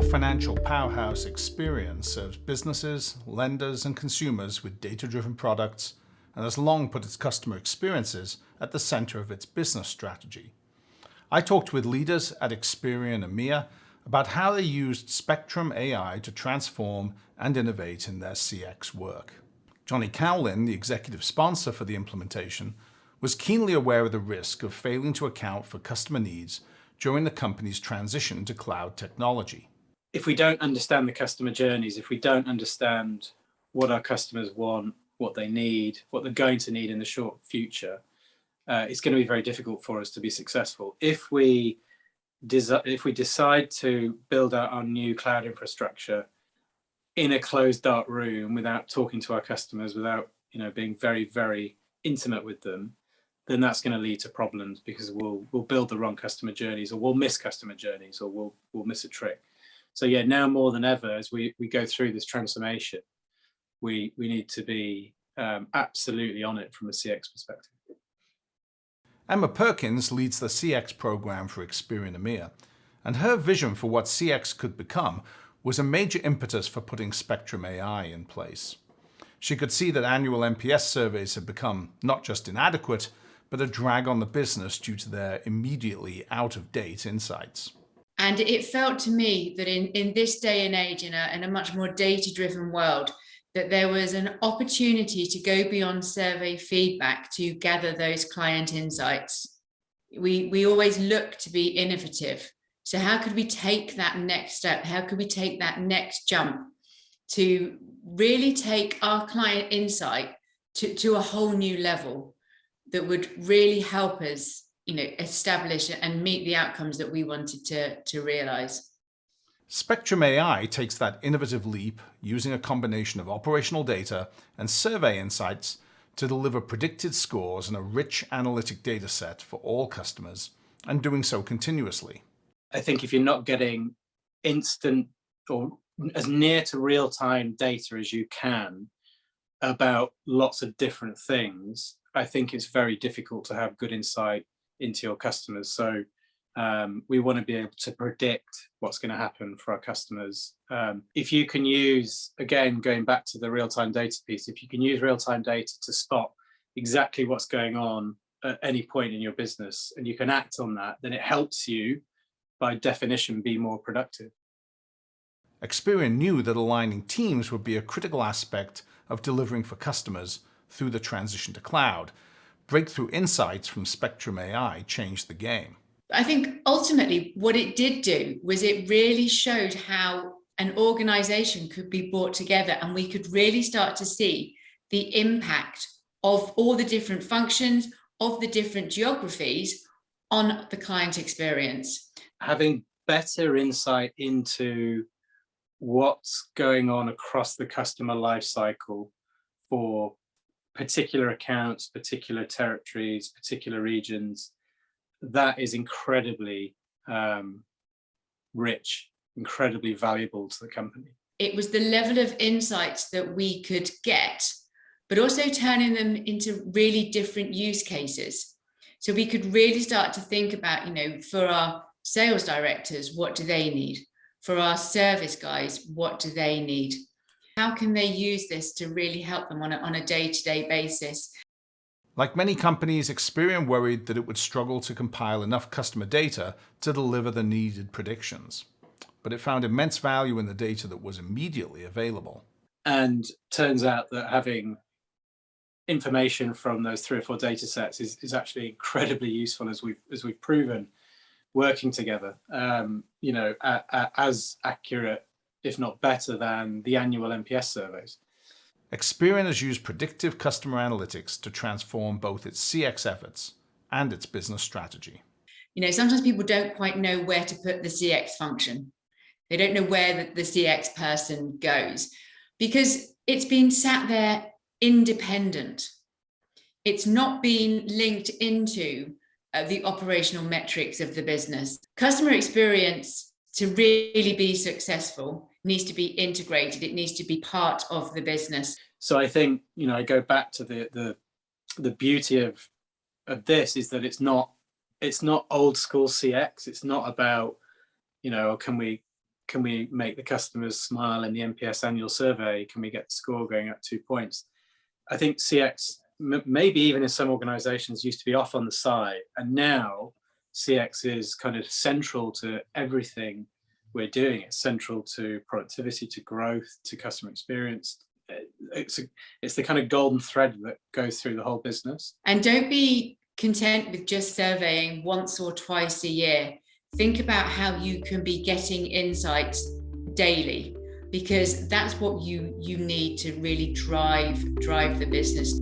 financial powerhouse Experian serves businesses, lenders, and consumers with data-driven products and has long put its customer experiences at the center of its business strategy. I talked with leaders at Experian EMEA about how they used Spectrum AI to transform and innovate in their CX work. Johnny Cowlin, the executive sponsor for the implementation, was keenly aware of the risk of failing to account for customer needs during the company's transition to cloud technology. If we don't understand the customer journeys, if we don't understand what our customers want, what they need, what they're going to need in the short future, it's going to be very difficult for us to be successful. If we decide to build out our new cloud infrastructure in a closed dark room without talking to our customers, without being very, very intimate with them, then that's going to lead to problems because we'll build the wrong customer journeys, or we'll miss customer journeys, or we'll miss a trick. So yeah, now more than ever, as we go through this transformation, we need to be absolutely on it from a CX perspective. Emma Perkins leads the CX program for Experian EMEA, and her vision for what CX could become was a major impetus for putting Spectrum AI in place. She could see that annual NPS surveys had become not just inadequate, but a drag on the business due to their immediately out-of-date insights. And it felt to me that in this day and age, in a much more data-driven world, that there was an opportunity to go beyond survey feedback to gather those client insights. We always look to be innovative. So how could we take that next step? How could we take that next jump to really take our client insight to a whole new level that would really help us establish and meet the outcomes that we wanted to realize? Spectrum AI takes that innovative leap using a combination of operational data and survey insights to deliver predicted scores and a rich analytic data set for all customers, and doing so continuously. I think if you're not getting instant or as near to real-time data as you can about lots of different things, I think it's very difficult to have good insight into your customers. So we want to be able to predict what's going to happen for our customers. If you can use, again, going back to the real-time data piece, if you can use real-time data to spot exactly what's going on at any point in your business, and you can act on that, then it helps you, by definition, be more productive. Experian knew that aligning teams would be a critical aspect of delivering for customers through the transition to cloud. Breakthrough insights from Spectrum AI changed the game. I think ultimately what it did do was it really showed how an organization could be brought together, and we could really start to see the impact of all the different functions, of the different geographies on the client experience. Having better insight into what's going on across the customer life cycle for particular accounts, particular territories, particular regions, that is incredibly rich, incredibly valuable to the company. It was the level of insights that we could get, but also turning them into really different use cases. So we could really start to think about, for our sales directors, what do they need? For our service guys, what do they need? How can they use this to really help them on a day-to-day basis? Like many companies, Experian worried that it would struggle to compile enough customer data to deliver the needed predictions. But it found immense value in the data that was immediately available. And turns out that having information from those 3 or 4 data sets is actually incredibly useful, as we've proven working together, as accurate, if not better, than the annual NPS surveys. Experian has used predictive customer analytics to transform both its CX efforts and its business strategy. Sometimes people don't quite know where to put the CX function. They don't know where the CX person goes because it's been sat there independent. It's not been linked into the operational metrics of the business. Customer experience, to really be successful, needs to be integrated. It needs to be part of the business. So I think, I go back to the beauty of this is that it's not old school CX. It's not about, can we can we make the customers smile in the NPS annual survey? Can we get the score going up 2 points? I think CX, maybe even in some organizations, used to be off on the side, and now CX is kind of central to everything we're doing. It's central to productivity, to growth, to customer experience. It's the kind of golden thread that goes through the whole business. And don't be content with just surveying once or twice a year. Think about how you can be getting insights daily, because that's what you need to really drive the business.